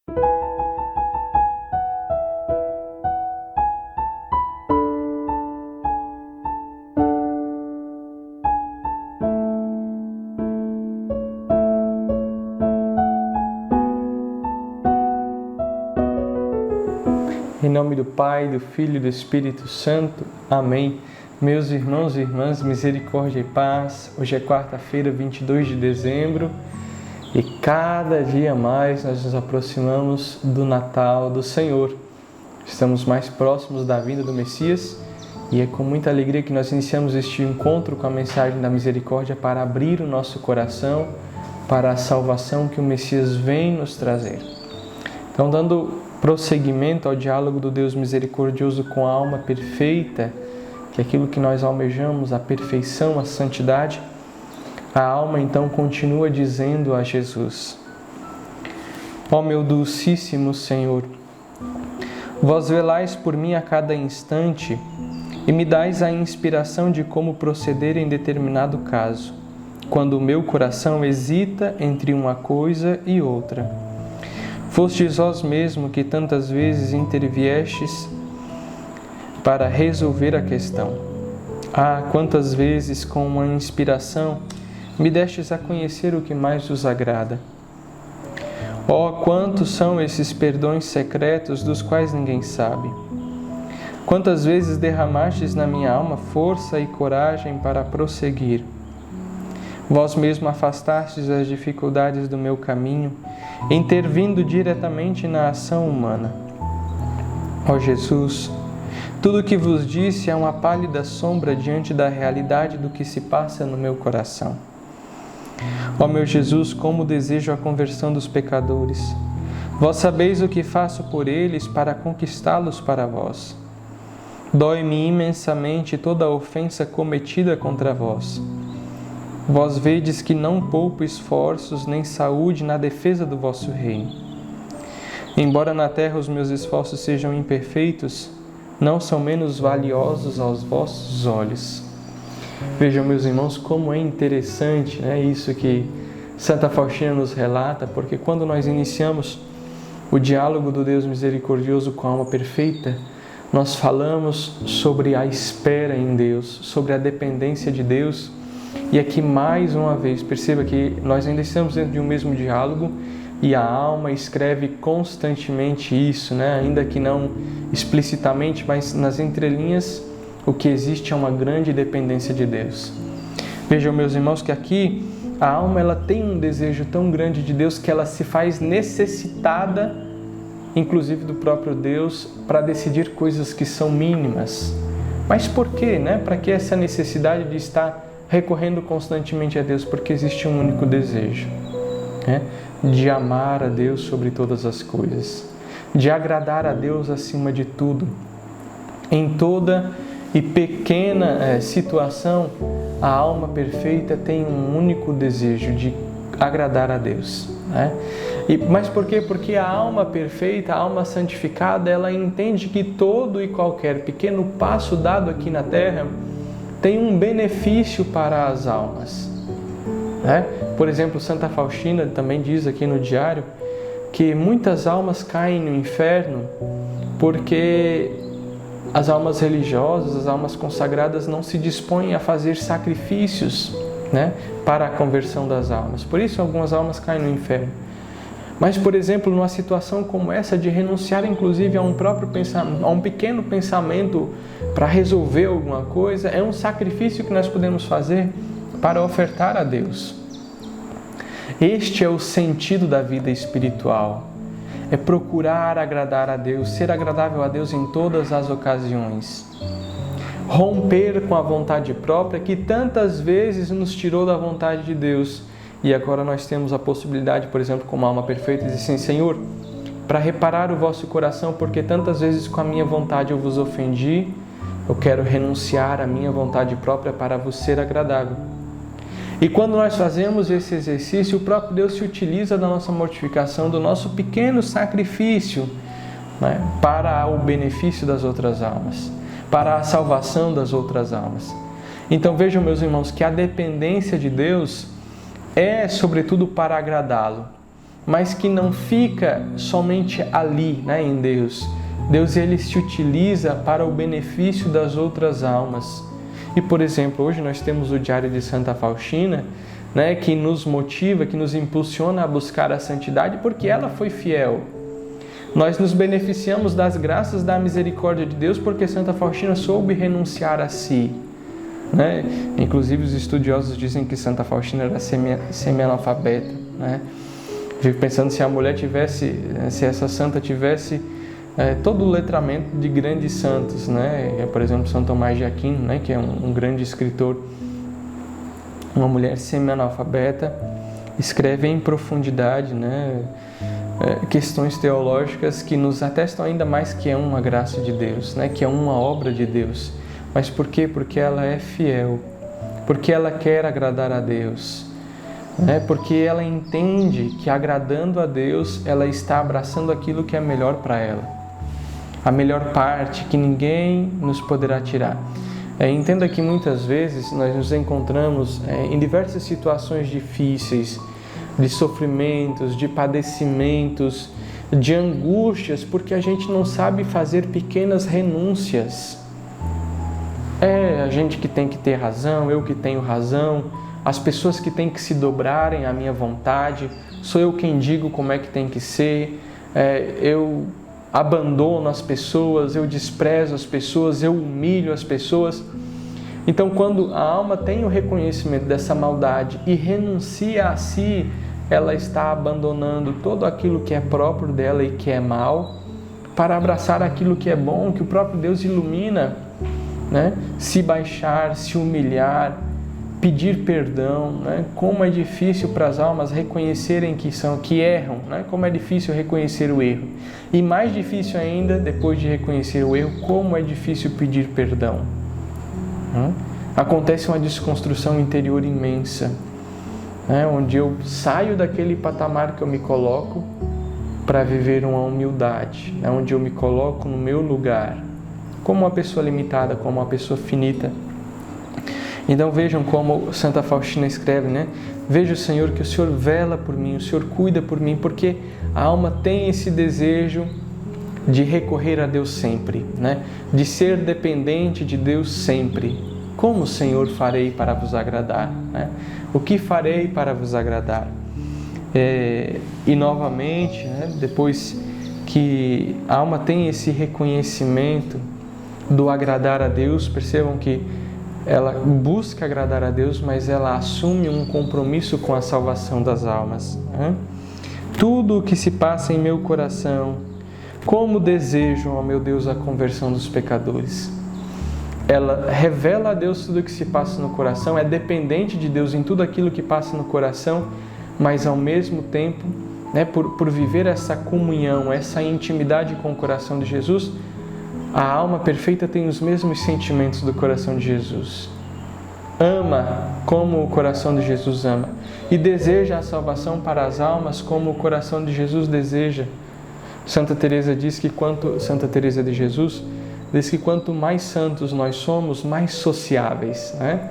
Em nome do Pai, do Filho e do Espírito Santo. Amém. Meus irmãos e irmãs, misericórdia e paz. Hoje é quarta-feira, 22 de dezembro, e cada dia mais nós nos aproximamos do Natal do Senhor. Estamos mais próximos da vinda do Messias e é com muita alegria que nós iniciamos este encontro com a mensagem da misericórdia para abrir o nosso coração para a salvação que o Messias vem nos trazer. Então, dando prosseguimento ao diálogo do Deus misericordioso com a alma perfeita, que é aquilo que nós almejamos, a perfeição, a santidade, a alma então continua dizendo a Jesus: ó meu dulcíssimo Senhor, vós velais por mim a cada instante e me dais a inspiração de como proceder em determinado caso, quando o meu coração hesita entre uma coisa e outra. Fostes vós mesmo que tantas vezes interviestes para resolver a questão. Ah, quantas vezes com uma inspiração me destes a conhecer o que mais vos agrada. Oh, quantos são esses perdões secretos dos quais ninguém sabe. Quantas vezes derramastes na minha alma força e coragem para prosseguir. Vós mesmo afastastes as dificuldades do meu caminho, intervindo diretamente na ação humana. Ó Jesus, tudo o que vos disse é uma pálida sombra diante da realidade do que se passa no meu coração. Ó meu Jesus, como desejo a conversão dos pecadores. Vós sabeis o que faço por eles para conquistá-los para vós. Dói-me imensamente toda a ofensa cometida contra vós. Vós vedes que não poupo esforços nem saúde na defesa do vosso reino. Embora na terra os meus esforços sejam imperfeitos, não são menos valiosos aos vossos olhos. Vejam, meus irmãos, como é interessante, né, isso que Santa Faustina nos relata, porque quando nós iniciamos o diálogo do Deus misericordioso com a alma perfeita, nós falamos sobre a espera em Deus, sobre a dependência de Deus. E aqui, mais uma vez, perceba que nós ainda estamos dentro de um mesmo diálogo e a alma escreve constantemente isso, né? Ainda que não explicitamente, mas nas entrelinhas, o que existe é uma grande dependência de Deus. Vejam, meus irmãos, que aqui a alma ela tem um desejo tão grande de Deus que ela se faz necessitada, inclusive do próprio Deus, para decidir coisas que são mínimas. Mas por quê, né? Para que essa necessidade de estar recorrendo constantemente a Deus? Porque existe um único desejo, né? De amar a Deus sobre todas as coisas, de agradar a Deus acima de tudo. Em toda e pequena situação, a alma perfeita tem um único desejo de agradar a Deus, né? Mas por quê? Porque a alma perfeita, a alma santificada, ela entende que todo e qualquer pequeno passo dado aqui na terra tem um benefício para as almas, né? Por exemplo, Santa Faustina também diz aqui no diário que muitas almas caem no inferno porque as almas religiosas, as almas consagradas não se dispõem a fazer sacrifícios, né, para a conversão das almas. Por isso algumas almas caem no inferno. Mas, por exemplo, numa situação como essa de renunciar inclusive a um pequeno pensamento para resolver alguma coisa, é um sacrifício que nós podemos fazer para ofertar a Deus. Este é o sentido da vida espiritual. É procurar agradar a Deus, ser agradável a Deus em todas as ocasiões. Romper com a vontade própria que tantas vezes nos tirou da vontade de Deus. E agora nós temos a possibilidade, por exemplo, como alma perfeita, de dizer assim: Senhor, para reparar o vosso coração, porque tantas vezes com a minha vontade eu vos ofendi, eu quero renunciar à minha vontade própria para vos ser agradável. E quando nós fazemos esse exercício, o próprio Deus se utiliza da nossa mortificação, do nosso pequeno sacrifício, né, para o benefício das outras almas, para a salvação das outras almas. Então vejam, meus irmãos, que a dependência de Deus é sobretudo para agradá-lo, mas que não fica somente ali, né, em Deus. Deus, ele se utiliza para o benefício das outras almas. E, por exemplo, hoje nós temos o Diário de Santa Faustina, né, que nos motiva, que nos impulsiona a buscar a santidade, porque ela foi fiel. Nós nos beneficiamos das graças da misericórdia de Deus, porque Santa Faustina soube renunciar a si. Né? Inclusive, os estudiosos dizem que Santa Faustina era semi-analfabeta. Né? Fico pensando se a mulher tivesse, se essa santa tivesse todo o letramento de grandes santos, né? Por exemplo, São Tomás de Aquino, né? Que é um grande escritor, uma mulher semi-analfabeta, escreve em profundidade, né? Questões teológicas que nos atestam ainda mais que é uma graça de Deus, né? Que é uma obra de Deus. Mas por quê? Porque ela é fiel, porque ela quer agradar a Deus, né? Porque ela entende que agradando a Deus, ela está abraçando aquilo que é melhor para ela. A melhor parte que ninguém nos poderá tirar. Entenda que muitas vezes nós nos encontramos em diversas situações difíceis, de sofrimentos, de padecimentos, de angústias, porque a gente não sabe fazer pequenas renúncias. É a gente que tem que ter razão, eu que tenho razão, as pessoas que têm que se dobrarem à minha vontade, sou eu quem digo como é que tem que ser, eu abandono as pessoas, eu desprezo as pessoas, eu humilho as pessoas. Então, quando a alma tem o reconhecimento dessa maldade e renuncia a si, ela está abandonando tudo aquilo que é próprio dela e que é mal, para abraçar aquilo que é bom, que o próprio Deus ilumina, né? Se baixar, se humilhar, pedir perdão, né? Como é difícil para as almas reconhecerem que erram, né? Como é difícil reconhecer o erro. E mais difícil ainda, depois de reconhecer o erro, como é difícil pedir perdão. Acontece uma desconstrução interior imensa, né? Onde eu saio daquele patamar que eu me coloco para viver uma humildade, né? Onde eu me coloco no meu lugar, como uma pessoa limitada, como uma pessoa finita. Então vejam como Santa Faustina escreve, né? Veja, Senhor, que o Senhor vela por mim, o Senhor cuida por mim, porque a alma tem esse desejo de recorrer a Deus sempre, né? De ser dependente de Deus sempre. Como, Senhor, farei para vos agradar? Né? O que farei para vos agradar? E novamente, né? Depois que a alma tem esse reconhecimento do agradar a Deus, percebam que ela busca agradar a Deus, mas ela assume um compromisso com a salvação das almas. Né? Tudo o que se passa em meu coração, como desejo, ó meu Deus, a conversão dos pecadores. Ela revela a Deus tudo o que se passa no coração, é dependente de Deus em tudo aquilo que passa no coração, mas ao mesmo tempo, né, por viver essa comunhão, essa intimidade com o coração de Jesus, a alma perfeita tem os mesmos sentimentos do coração de Jesus. Ama como o coração de Jesus ama. E deseja a salvação para as almas como o coração de Jesus deseja. Santa Teresa de Jesus diz que quanto mais santos nós somos, mais sociáveis, né?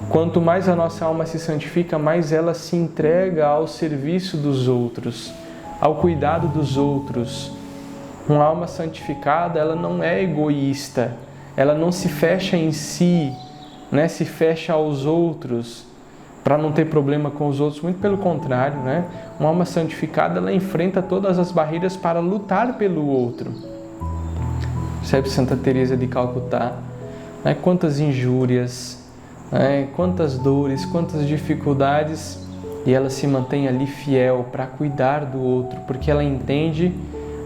Quanto mais a nossa alma se santifica, mais ela se entrega ao serviço dos outros, ao cuidado dos outros. Uma alma santificada, ela não é egoísta, ela não se fecha em si, né? Se fecha aos outros para não ter problema com os outros, muito pelo contrário, né? Uma alma santificada, ela enfrenta todas as barreiras para lutar pelo outro. Percebe Santa Teresa de Calcutá, né? Quantas injúrias, né? Quantas dores, quantas dificuldades, e ela se mantém ali fiel para cuidar do outro, porque ela entende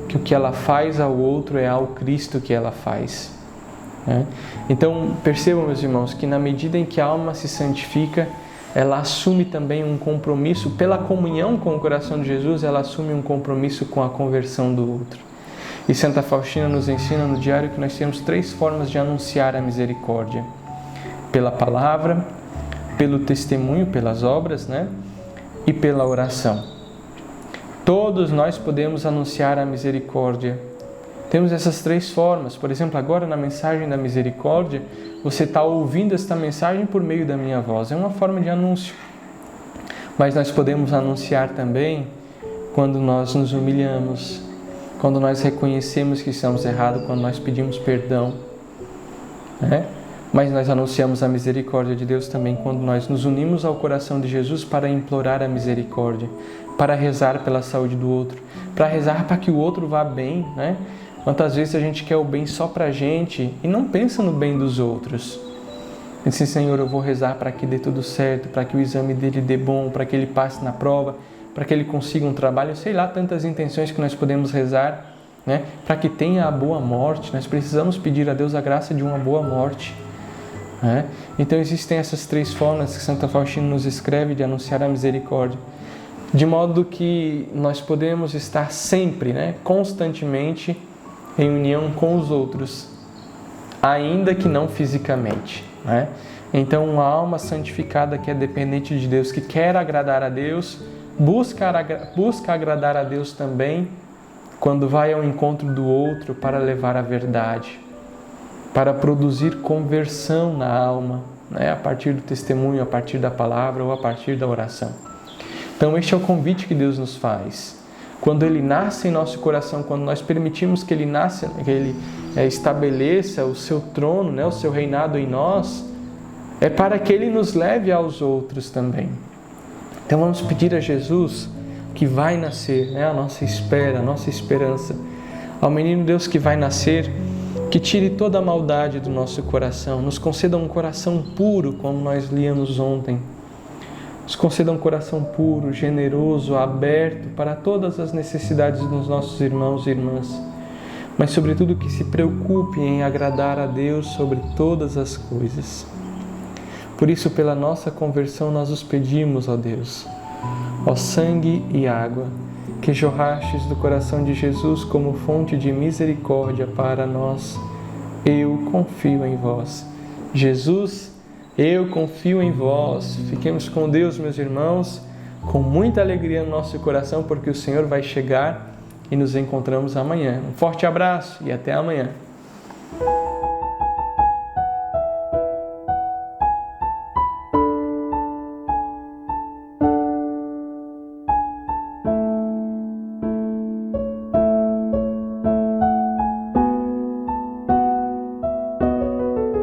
que o que ela faz ao outro é ao Cristo que ela faz. Né? Então, percebam, meus irmãos, que na medida em que a alma se santifica, ela assume também um compromisso, pela comunhão com o coração de Jesus, ela assume um compromisso com a conversão do outro. E Santa Faustina nos ensina no diário que nós temos 3 formas de anunciar a misericórdia. Pela palavra, pelo testemunho, pelas obras, né? E pela oração. Todos nós podemos anunciar a misericórdia. Temos essas 3 formas. Por exemplo, agora na mensagem da misericórdia, você está ouvindo esta mensagem por meio da minha voz. É uma forma de anúncio. Mas nós podemos anunciar também quando nós nos humilhamos, quando nós reconhecemos que estamos errados, quando nós pedimos perdão, né? Mas nós anunciamos a misericórdia de Deus também quando nós nos unimos ao coração de Jesus para implorar a misericórdia, para rezar pela saúde do outro, para rezar para que o outro vá bem, né? Quantas vezes a gente quer o bem só para a gente e não pensa no bem dos outros. E diz, Senhor, eu vou rezar para que dê tudo certo, para que o exame dele dê bom, para que ele passe na prova, para que ele consiga um trabalho, sei lá, tantas intenções que nós podemos rezar, né? Para que tenha a boa morte. Nós precisamos pedir a Deus a graça de uma boa morte, né? Então existem essas 3 formas que Santa Faustina nos escreve de anunciar a misericórdia, de modo que nós podemos estar sempre, né, constantemente em união com os outros, ainda que não fisicamente, né? Então uma alma santificada que é dependente de Deus, que quer agradar a Deus, busca agradar a Deus também quando vai ao encontro do outro para levar a verdade, para produzir conversão na alma, né? A partir do testemunho, a partir da palavra ou a partir da oração. Então este é o convite que Deus nos faz. Quando Ele nasce em nosso coração, quando nós permitimos que Ele nasça, que Ele estabeleça o seu trono, né? O seu reinado em nós, é para que Ele nos leve aos outros também. Então vamos pedir a Jesus que vai nascer, né? A nossa espera, a nossa esperança, ao menino Deus que vai nascer, que tire toda a maldade do nosso coração, nos conceda um coração puro, como nós líamos ontem. Nos conceda um coração puro, generoso, aberto para todas as necessidades dos nossos irmãos e irmãs, mas sobretudo que se preocupe em agradar a Deus sobre todas as coisas. Por isso, pela nossa conversão, nós os pedimos, ó Deus, ó sangue e água, que jorrastes do coração de Jesus como fonte de misericórdia para nós, eu confio em vós. Jesus, eu confio em vós. Fiquemos com Deus, meus irmãos, com muita alegria no nosso coração, porque o Senhor vai chegar e nos encontramos amanhã. Um forte abraço e até amanhã.